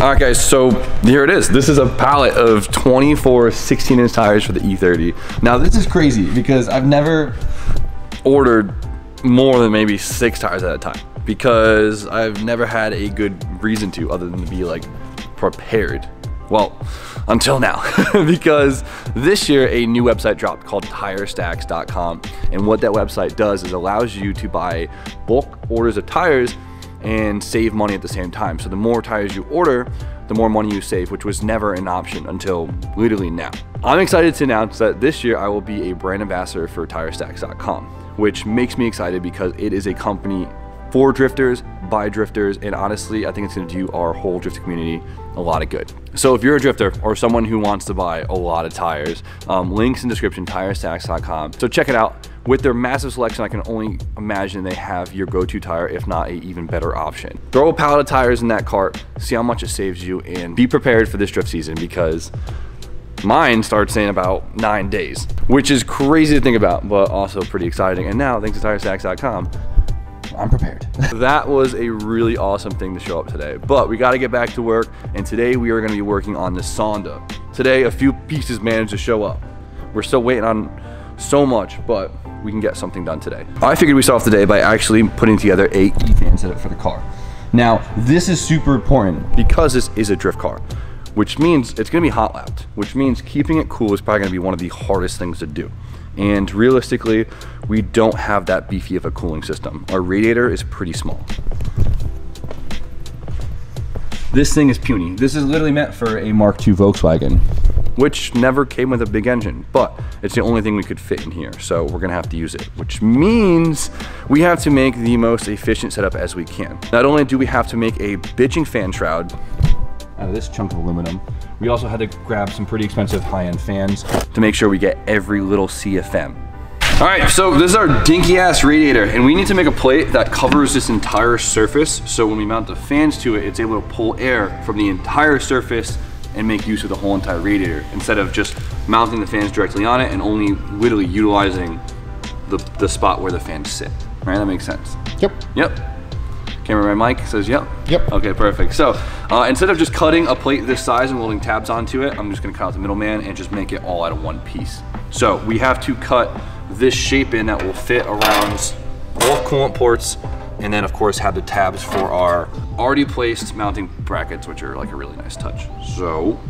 All right guys, so here it is. This is a pallet of 24 16-inch tires for the E30. Now this is crazy because I've never ordered more than maybe 6 tires at a time because I've never had a good reason to other than to be like prepared. Well, until now, because this year a new website dropped called TireStacks.com, and what that website does is allows you to buy bulk orders of tires and save money at the same time. So the more tires you order, the more money you save, which was never an option until literally now. I'm excited to announce that this year I will be a brand ambassador for TireStacks.com, which makes me excited because it is a company for drifters, by drifters, and honestly, I think it's gonna do our whole drifter community a lot of good. So if you're a drifter or someone who wants to buy a lot of tires, links in description, TireStacks.com. So check it out. With their massive selection, I can only imagine they have your go-to tire, if not an even better option. Throw a pallet of tires in that cart, see how much it saves you, and be prepared for this drift season because mine starts in about 9 days, which is crazy to think about, but also pretty exciting. And now, thanks to TireStacks.com, I'm prepared. That was a really awesome thing to show up today, but we got to get back to work, and today we are going to be working on the Sonda. Today, a few pieces managed to show up. We're still waiting on so much, but we can get something done today. I figured we start off the day by actually putting together a E-fan setup for the car. Now, this is super important because this is a drift car, which means it's going to be hot lapped, which means keeping it cool is probably going to be one of the hardest things to do. And realistically, we don't have that beefy of a cooling system. Our radiator is pretty small. This thing is puny. This is literally meant for a Mark II Volkswagen, which never came with a big engine, but it's the only thing we could fit in here. So we're gonna have to use it, which means we have to make the most efficient setup as we can. Not only do we have to make a bitching fan shroud out of this chunk of aluminum, we also had to grab some pretty expensive high-end fans to make sure we get every little CFM. All right, so this is our dinky ass radiator, and we need to make a plate that covers this entire surface. So when we mount the fans to it, it's able to pull air from the entire surface and make use of the whole entire radiator instead of just mounting the fans directly on it and only literally utilizing the spot where the fans sit. Right, that makes sense. Yep. Camera my mic says yep. Okay, perfect. So instead of just cutting a plate this size and welding tabs onto it, I'm just gonna cut out the middleman and just make it all out of one piece. So we have to cut this shape in that will fit around both coolant ports, and then of course have the tabs for our already placed mounting brackets, which are like a really nice touch. So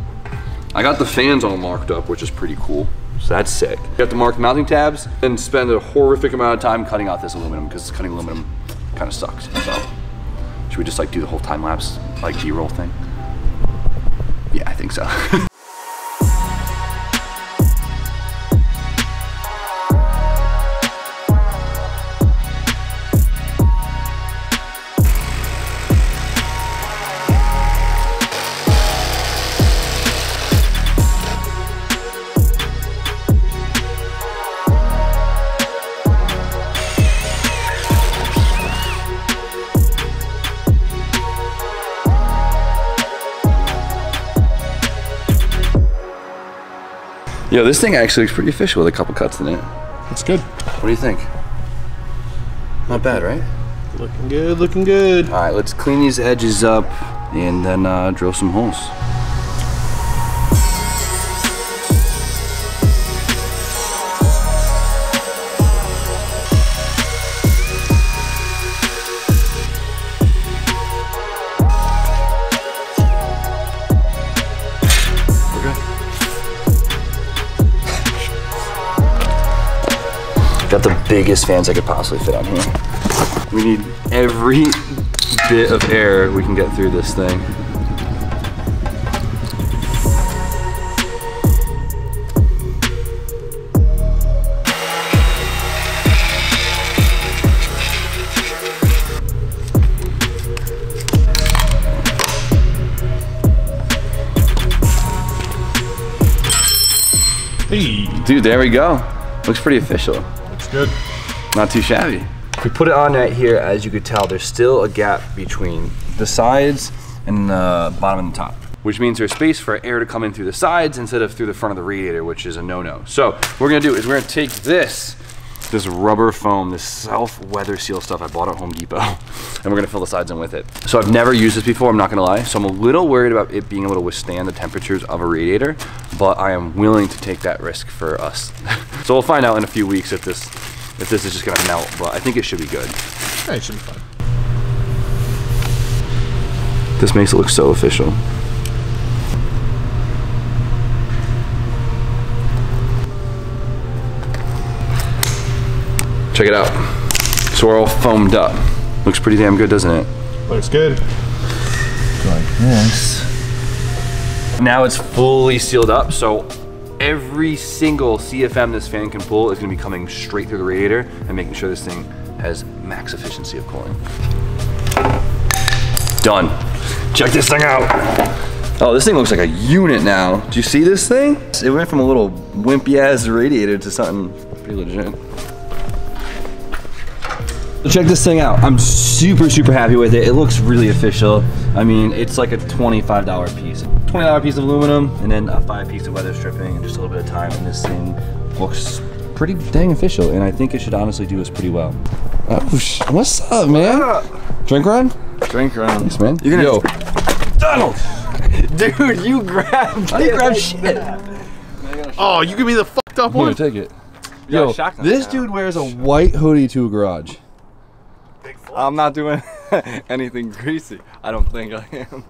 I got the fans all marked up, which is pretty cool. So that's sick. You have to mark the mounting tabs and spend a horrific amount of time cutting out this aluminum because cutting aluminum kind of sucks. So should we just like do the whole time lapse like B-roll thing? Yeah, I think so. Yo, this thing actually looks pretty official with a couple cuts in it. It's good. What do you think? Not bad, right? Looking good, looking good. All right, let's clean these edges up and then drill some holes. Got the biggest fans I could possibly fit on here. We need every bit of air we can get through this thing. Hey. Dude, there we go. Looks pretty official. Good. Not too shabby. If we put it on right here, as you could tell, there's still a gap between the sides and the bottom and the top, which means there's space for air to come in through the sides instead of through the front of the radiator, which is a no-no. So what we're gonna do is we're gonna take this this rubber foam, this self-weather seal stuff I bought at Home Depot, and we're gonna fill the sides in with it. So I've never used this before, I'm not gonna lie, so I'm a little worried about it being able to withstand the temperatures of a radiator, but I am willing to take that risk for us. So we'll find out in a few weeks if this is just gonna melt, but I think it should be good. Yeah, it should be fine. This makes it look so official. Check it out. So we're all foamed up. Looks pretty damn good, doesn't it? Looks good. Like this. Now it's fully sealed up, so every single CFM this fan can pull is gonna be coming straight through the radiator and making sure this thing has max efficiency of cooling. Done. Check this thing out. Oh, this thing looks like a unit now. Do you see this thing? It went from a little wimpy ass radiator to something pretty legit. So check this thing out. I'm super, super happy with it. It looks really official. I mean, it's like a $25 piece. $20 piece of aluminum, and then a 5 piece of weather stripping, and just a little bit of time, and this thing looks pretty dang official, and I think it should honestly do us pretty well. What's up, man? Drink run? Drink run. Thanks, man. You're gonna... Yo. Donald! Dude, you grabbed it. I didn't grab shit. Oh, you give me the fucked up one? Here, take it. Yo, this dude wears a white hoodie to a garage. I'm not doing anything greasy. I don't think I am.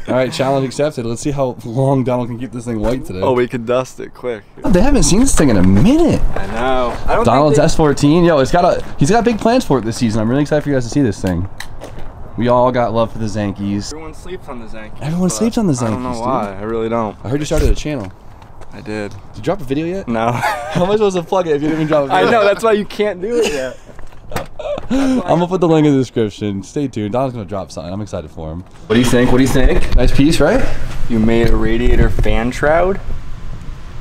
All right, challenge accepted. Let's see how long Donald can keep this thing white today. Oh, we can dust it quick. They haven't seen this thing in a minute. I know. I don't Donald's S14. Yo, he's got big plans for it this season. I'm really excited for you guys to see this thing. We all got love for the Zankies. Everyone sleeps on the Zankies. Everyone sleeps on the Zankies, I don't know why. dude. I really don't. I heard you started a channel. I did. Did you drop a video yet? No. How am I supposed to plug it if you didn't even drop a video? I know, that's why you can't do it yet. I'm gonna put the link in the description. Stay tuned. Donald's gonna drop something. I'm excited for him. What do you think? What do you think? Nice piece, right? You made a radiator fan shroud?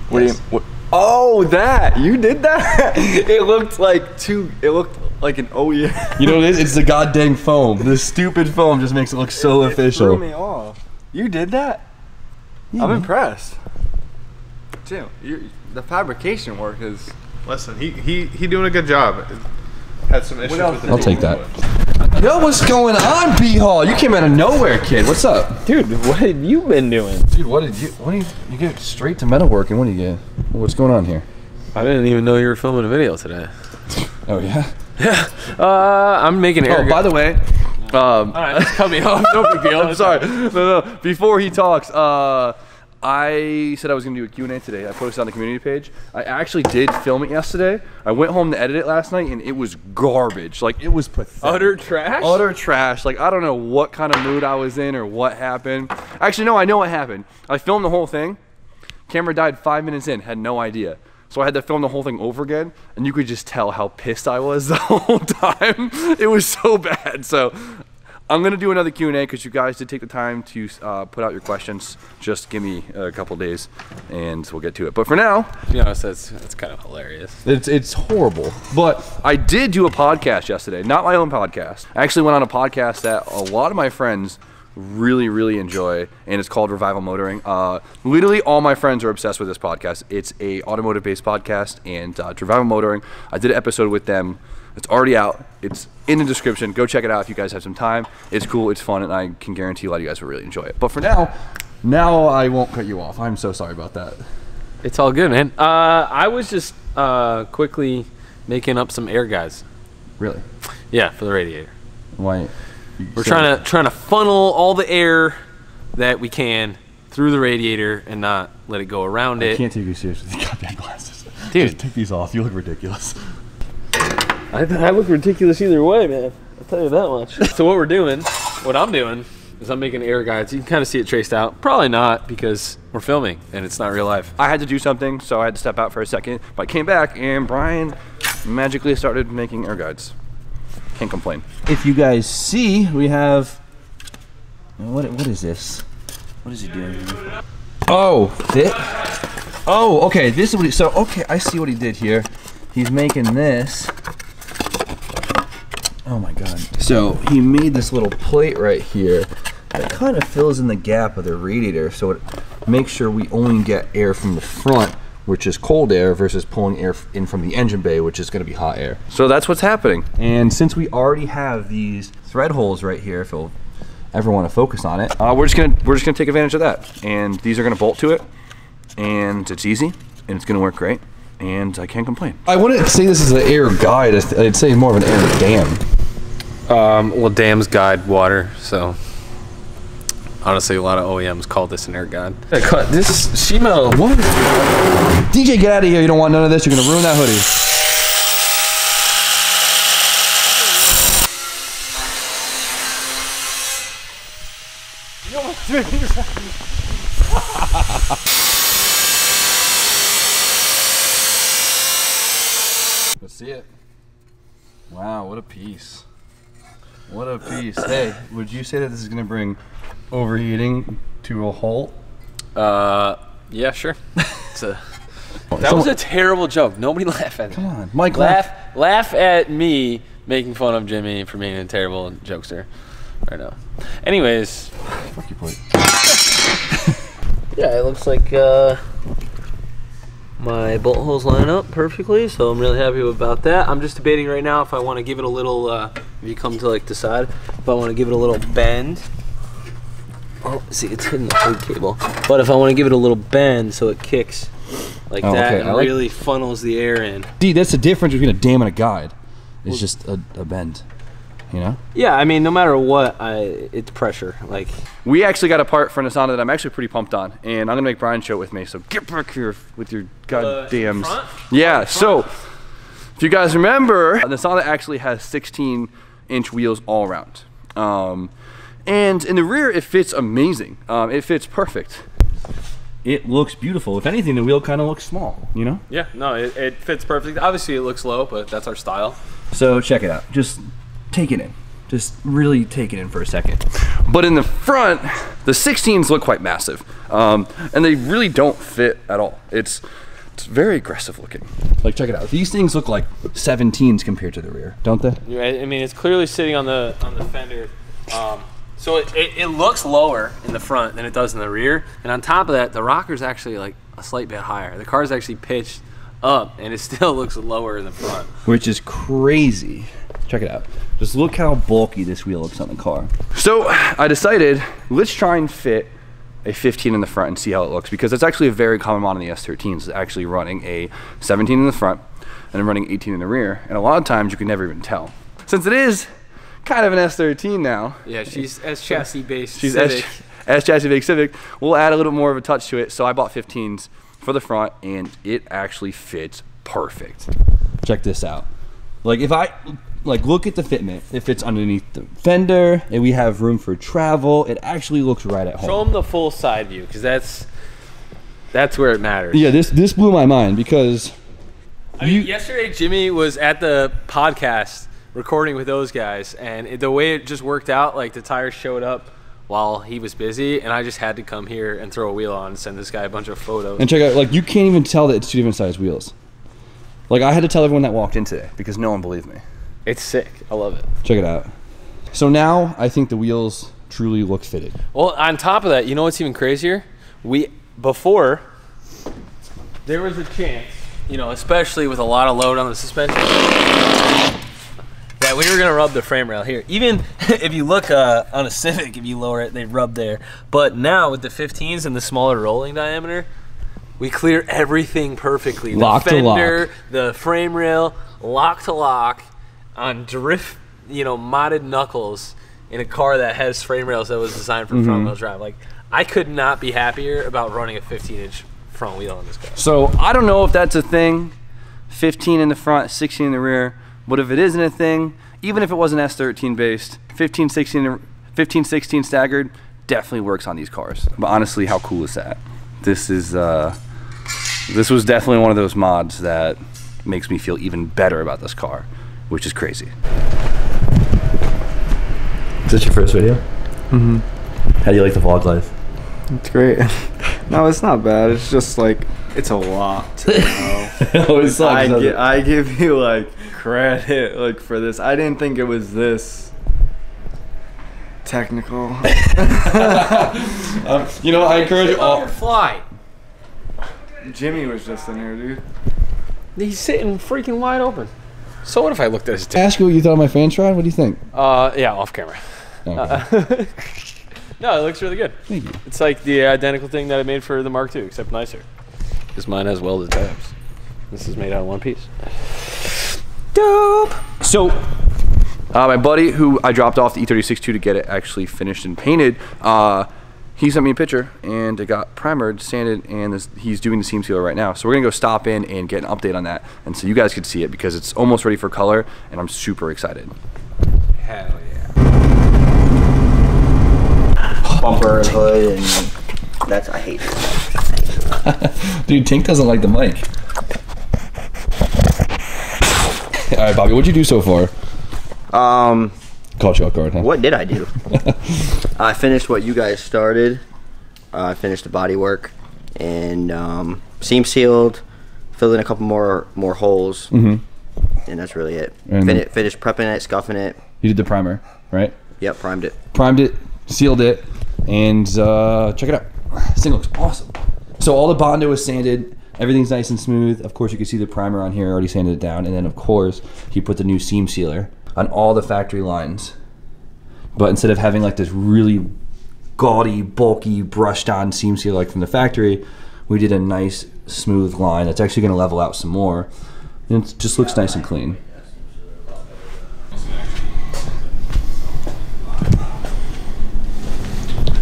What Yes. do you... What? Oh, that! You did that? It looked like an OEM. You know what it is? It's the goddamn foam. The stupid foam just makes it look so official. It threw me off. You did that? Yeah, I'm man. impressed. Jim, the fabrication work is... Listen, he doing a good job. Had some issues with the I'll take that. Yo, what's going on, B-Hall? You came out of nowhere, kid. What's up? Dude, what have you been doing? Dude, what do you get straight to metalworking? What do you get? What's going on here? I didn't even know you were filming a video today. Oh, yeah? Yeah. I'm making air. Oh, by the way, all right, just cut me off. No big deal. I'm sorry. No. Before he talks, I said I was gonna do a Q&A today. I posted on the community page. I actually did film it yesterday. I went home to edit it last night, and it was garbage. Like, it was pathetic. Utter trash? Utter trash. Like, I don't know what kind of mood I was in or what happened. Actually, no, I know what happened. I filmed the whole thing. Camera died 5 minutes in. Had no idea. So I had to film the whole thing over again, and you could just tell how pissed I was the whole time. It was so bad. So I'm gonna do another Q&A because you guys did take the time to put out your questions. Just give me a couple days and we'll get to it. But for now, To be honest, that's kind of hilarious. it's horrible. But I did do a podcast yesterday, not my own podcast. I actually went on a podcast that a lot of my friends really enjoy, and it's called Revival Motoring. Literally all my friends are obsessed with this podcast. It's a automotive based podcast, and it's Revival Motoring. I did an episode with them. It's already out. It's in the description. Go check it out if you guys have some time. It's cool, it's fun, and I can guarantee a lot of you guys will really enjoy it. But for now I won't cut you off. I'm so sorry about that. It's all good, man. I was just quickly making up some air guides. Really? Yeah, for the radiator. Why? We're trying to funnel all the air that we can through the radiator and not let it go around it. I can't take you seriously with the goddamn glasses. Dude. Just take these off. You look ridiculous. I look ridiculous either way, man. I'll tell you that much. So what I'm doing is I'm making air guides. You can kind of see it traced out. Probably not because we're filming and it's not real life. I had to do something, so I had to step out for a second. But I came back, and Brian magically started making air guides. Can't complain. If you guys see, we have... What is this? What is he doing here? Oh, oh, okay, this is what he... So, okay, I see what he did here. He's making this. Oh my god. So he made this little plate right here that kind of fills in the gap of the radiator, so it makes sure we only get air from the front which is cold air, versus pulling air in from the engine bay, which is going to be hot air. So that's what's happening. And since we already have these thread holes right here, if you'll ever want to focus on it, we're just gonna take advantage of that. And these are going to bolt to it, and it's easy, and it's going to work great. And I can't complain. I wouldn't say this is an air guide. I'd say more of an air dam. Well, dams guide water, so honestly, a lot of OEMs call this an air guide. I cut this sheet metal. What? DJ, get out of here. You don't want none of this. You're gonna ruin that hoodie. Let's see it. Wow, what a piece. What a piece. Hey, would you say that this is going to bring overheating to a halt? Yeah, sure. That was a terrible joke. Nobody laugh at me. Come on, Mike. Laugh at me making fun of Jimmy for being a terrible jokester right now. Anyways. Fuck you, plate. Yeah, it looks like my bolt holes line up perfectly, so I'm really happy about that. I'm just debating right now if I want to give it a little, if you come to like the side, if I want to give it a little bend. Oh, see, it's hitting the hood cable. But if I want to give it a little bend so it kicks like that and really funnels the air in. See, that's the difference between a dam and a guide. It's just a bend, you know? Yeah, I mean, no matter what, it's pressure. Like, we actually got a part for Nasana that I'm actually pretty pumped on, and I'm gonna make Brian show it with me. So get back here with your goddamn. Yeah. So if you guys remember, Nasana actually has 16-inch wheels all around, and in the rear it fits amazing. It fits perfect. It looks beautiful. If anything, the wheel kind of looks small. You know? Yeah. No, it fits perfect. Obviously, it looks low, but that's our style. So check it out. Just take it in. Just really take it in for a second. But in the front, the 16s look quite massive. And they really don't fit at all. It's very aggressive looking. Like, check it out. These things look like 17s compared to the rear, don't they? Yeah, I mean, it's clearly sitting on the fender. So it looks lower in the front than it does in the rear. And on top of that, the rocker's actually like a slight bit higher. The car's actually pitched up, and it still looks lower in the front. Which is crazy. Check it out. Just look how bulky this wheel looks on the car. So I decided, let's try and fit a 15 in the front and see how it looks, because it's actually a very common model in the S13s, is actually running a 17 in the front and then running 18 in the rear. And a lot of times you can never even tell. Since it is kind of an S13 now. Yeah, she's S-chassis based. She's Civic. S-chassis based Civic. We'll add a little bit more of a touch to it. So I bought 15s for the front, and it actually fits perfect. Check this out. Like, if I look at the fitment, it fits underneath the fender, and we have room for travel. It actually looks right at home. Show them the full side view, because that's where it matters. Yeah, this blew my mind, because I mean, yesterday Jimmy was at the podcast recording with those guys, and the way it just worked out, like the tires showed up while he was busy, and I just had to come here and throw a wheel on and send this guy a bunch of photos. And check out, like, you can't even tell that it's two different size wheels. Like, I had to tell everyone that walked in today because no one believed me. It's sick. I love it. Check it out. So now I think the wheels truly look fitted. Well, on top of that, you know what's even crazier? Before, there was a chance, you know, especially with a lot of load on the suspension, that we were gonna rub the frame rail here. Even if you look on a Civic, if you lower it, they rub there. But now with the 15s and the smaller rolling diameter, we clear everything perfectly. Lock the fender, to lock. the frame rail, lock to lock, on drift, you know, modded knuckles in a car that has frame rails that was designed for front wheel drive. Like, I could not be happier about running a 15-inch front wheel on this car. So I don't know if that's a thing, 15 in the front, 16 in the rear. But if it isn't a thing, even if it wasn't S13 based, 15, 16 staggered definitely works on these cars. But honestly, how cool is that? This was definitely one of those mods that makes me feel even better about this car, which is crazy. Is this your first video? Mm-hmm. How do you like the vlog life? It's great. No, it's not bad. It's just like, it's a lot. You know? It always sucks, I give you like credit like for this. I didn't think it was this technical. You know, I encourage all. Fly. Jimmy was just in here, dude. He's sitting freaking wide open. So what if I looked at his Ask you what you thought of my fan shroud. What do you think? Yeah, off camera. Okay. No, it looks really good. Thank you. It's like the identical thing that I made for the Mark II, except nicer. Because mine has welded tabs. This is made out of one piece. Dope. So, my buddy who I dropped off the E36 to get it actually finished and painted, he sent me a picture and it got primered, sanded, and he's doing the seam sealer right now. So we're gonna go stop in and get an update on that, and so you guys could see it because it's almost ready for color, and I'm super excited. Hell yeah. Bumper and hood, and that's, I hate it. Dude, Tink doesn't like the mic. All right, Bobby, what'd you do so far? Caught you off guard, huh? What did I do? I finished what you guys started. I finished the body work and seam sealed, filled in a couple more holes, and that's really it. And Finished prepping it, scuffing it. You did the primer, right? Yep, primed it. Primed it, sealed it, and check it out. This thing looks awesome. So all the Bondo is sanded. Everything's nice and smooth. Of course, you can see the primer on here, already sanded it down. And then, of course, he put the new seam sealer on all the factory lines. But instead of having like this really gaudy, bulky, brushed on seam sealer like from the factory, we did a nice, smooth line that's actually gonna level out some more. And it just looks nice and clean.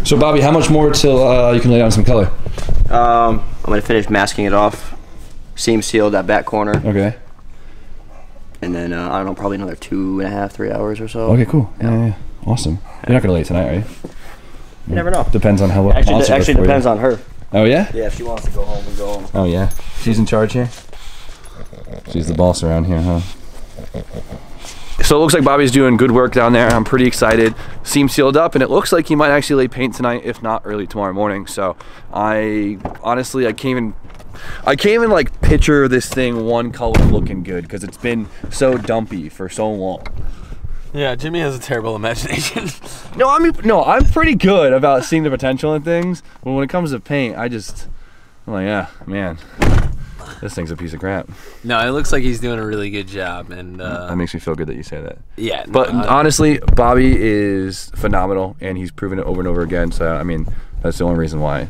So Bobby, how much more till you can lay down some color? I'm gonna finish masking it off, seam seal that back corner, Okay. and then I don't know, probably another 2.5, 3 hours or so. Okay, cool. Yeah. Awesome. You're not gonna lay it tonight, are you? You never know. Depends on how well. Actually depends on her. Oh yeah? Yeah, if she wants to go home, we go home. Oh yeah. She's in charge here. She's the boss around here, huh? So it looks like Bobby's doing good work down there. I'm pretty excited. Seam sealed up, and it looks like he might actually lay paint tonight, if not early tomorrow morning. So I honestly, I can't even like picture this thing one color looking good because it's been so dumpy for so long. Yeah, Jimmy has a terrible imagination. No, I'm pretty good about seeing the potential in things, but when it comes to paint, I'm like, yeah, man, this thing's a piece of crap. No, it looks like he's doing a really good job, and that makes me feel good that you say that. yeah. But honestly, Bobby is phenomenal, and he's proven it over and over again. So I mean, that's the only reason why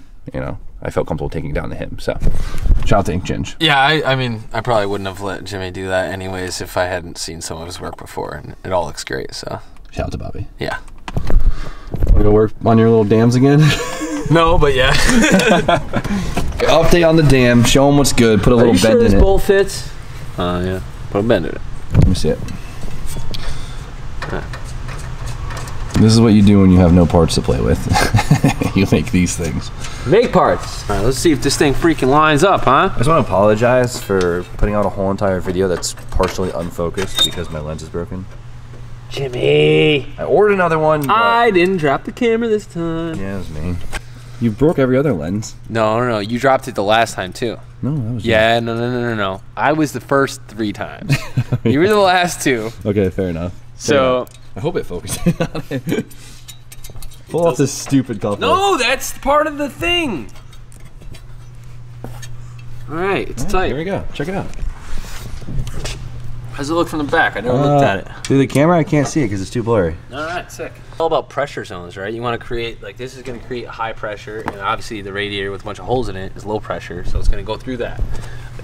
I felt comfortable taking down to him. So shout out to Ink Ginge. Yeah, I mean, I probably wouldn't have let Jimmy do that anyways if I hadn't seen some of his work before, and it all looks great. So Shout out to Bobby. yeah. Want to go work on your little dams again? No, but yeah. Update on the dam. Show them what's good. Put a little bend in it. bolt fits? Yeah. Put a bend in it. Let me see it. This is what you do when you have no parts to play with. You make these things. Make parts. All right, let's see if this thing freaking lines up, huh? I just want to apologize for putting out a whole entire video that's partially unfocused because my lens is broken. Jimmy. I ordered another one. I didn't drop the camera this time. Yeah, it was me. You broke every other lens. No. You dropped it the last time too. No, that was Yeah, no. I was the first 3 times. You were the last 2. me. Okay, fair enough. So I hope it focuses on it. Pull off this stupid couple. no, that's part of the thing. All right, it's tight. Here we go. Check it out. How's it look from the back? I never looked at it. Through the camera, I can't see it because it's too blurry. All right, sick. All about pressure zones, right? You want to create, like, this is going to create high pressure, and obviously the radiator with a bunch of holes in it is low pressure, so it's going to go through that.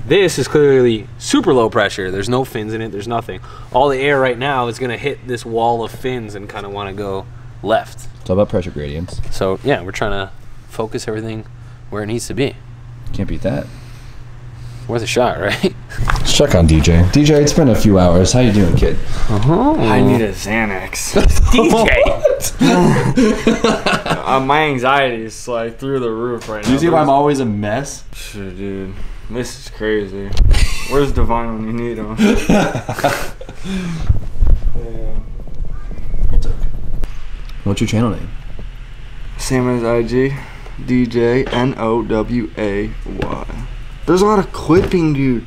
This is clearly super low pressure. There's no fins in it. There's nothing. All the air right now is going to hit this wall of fins and kind of want to go left. It's all about pressure gradients. So, yeah, we're trying to focus everything where it needs to be. Can't beat that. Worth a shot, right? Let's check on DJ. DJ, it's been a few hours. How you doing, kid? I need a Xanax. DJ! My anxiety is like through the roof right now. Do you see why I'm always a mess? Shit, dude. This is crazy. Where's Divine when you need him? What's your channel name? Same as IG. DJ NOWAY. There's a lot of clipping, dude.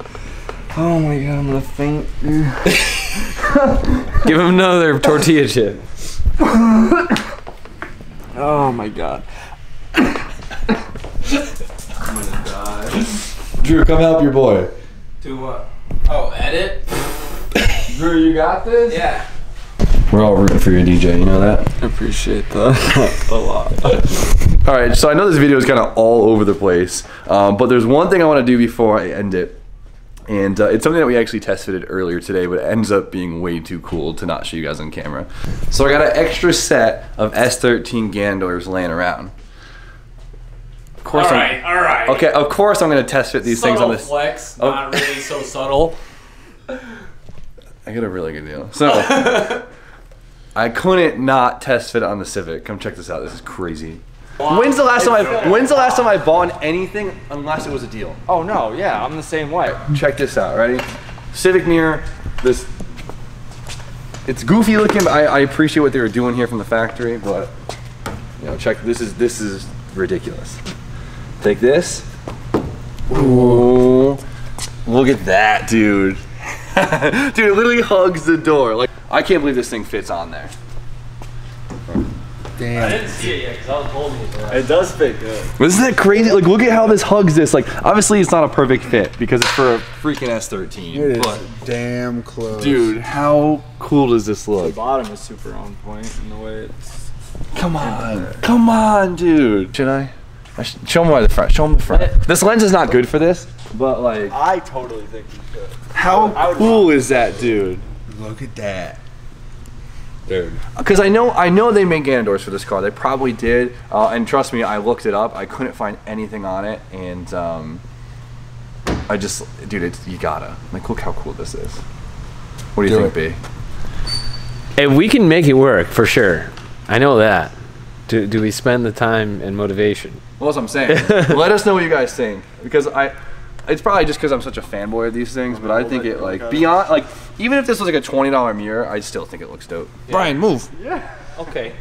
Oh my god, I'm gonna faint, dude. Give him another tortilla chip. Oh my god. I'm gonna die. Drew, come help your boy. Do what? Oh, edit? Drew, you got this? Yeah. We're all rooting for your DJ, you know that? I appreciate that a lot. All right, so I know this video is kind of all over the place, but there's one thing I want to do before I end it. And it's something that we actually test fitted earlier today, but it ends up being way too cool to not show you guys on camera. So I got an extra set of S13 Gandors laying around. Of course all right. Okay, of course I'm gonna test fit these things on this. Flex, not really so subtle. I got a really good deal. So I couldn't not test fit it on the Civic. Come check this out. This is crazy. When's the last time I bought anything unless it was a deal? Oh no, yeah, I'm the same way. Check this out, ready? Civic mirror, it's goofy looking, but I appreciate what they were doing here from the factory, but you know, check, this is ridiculous. Take this. Ooh, look at that, dude. Dude, it literally hugs the door. Like, I can't believe this thing fits on there. I didn't see it yet because I was holding it. It does fit good. Isn't that crazy? Like, look at how this hugs this. Like, obviously it's not a perfect fit because it's for a freaking S13. It is but, damn close. dude, how cool does this The look? bottom is super on point in the way it's... Come on, dude. Should I show them the front. Show them the front. This lens is not good for this, but like, I totally think you should. how cool is that, dude? Look at that. Dude. Because I know they make Gandors for this car. They probably did, and trust me, I looked it up. I couldn't find anything on it, and I just, dude, you gotta. Like, look how cool this is. What do you think, B? Hey, we can make it work for sure. I know that. Do we spend the time and motivation? Well, that's what I'm saying. Let us know what you guys think, because it's probably just because I'm such a fanboy of these things, but I think it, like, beyond, like, even if this was like a $20 mirror, I still think it looks dope. Yeah. Brian, move. Yeah. Okay.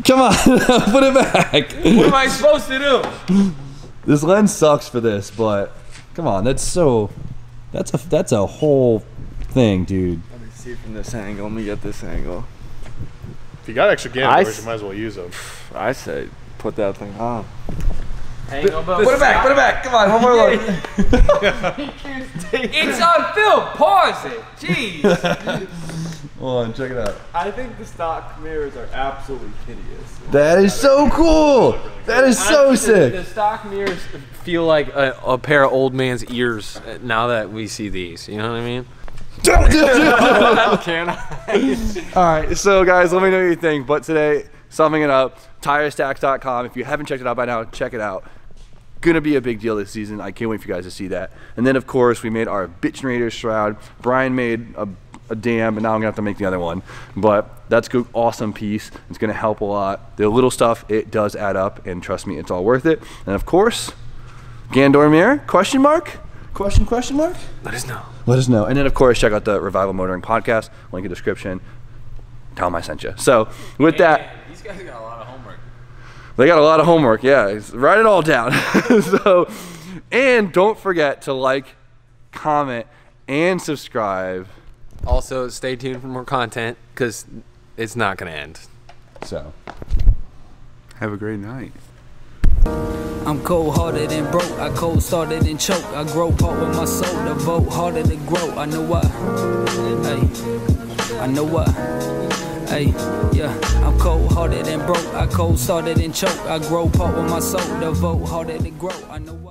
Come on, put it back. What am I supposed to do? This lens sucks for this, but come on, that's a whole thing, dude. Let me see from this angle. Let me get this angle. If you got extra Gandors, you might as well use them. I say put that thing on. Put it back. Come on, one more look. It's on film. Pause it. Jeez. Hold on, check it out. I think the stock mirrors are absolutely hideous. That is so cool. That is so sick. The stock mirrors feel like a pair of old man's ears now that we see these. You know what I mean? Can I? All right, so guys, let me know what you think. But today, summing it up, TireStacks.com. If you haven't checked it out by now, check it out. Gonna be a big deal this season. I can't wait for you guys to see that. And then, of course, we made our Bitchinators shroud. Brian made a dam, and now I'm gonna have to make the other one. But that's a good, awesome piece. It's gonna help a lot. The little stuff, it does add up, and trust me, it's all worth it. And of course, Gandor mirror? Question mark? Question mark? Let us know. Let us know. And then, of course, check out the Revival Motoring podcast. Link in the description. Tell them I sent you. So, with that, These guys got a lot of homework. they got a lot of homework. Yeah, write it all down. So, and don't forget to like, comment, and subscribe. Also, stay tuned for more content because it's not going to end. So, Have a great night. I'm cold-hearted and broke, I cold-started and choke. I grow part with my soul, the vote harder to grow. I know why, hey, I know why, hey, yeah. I'm cold-hearted and broke, I cold-started and choke. I grow part with my soul, the vote harder to grow. I know why.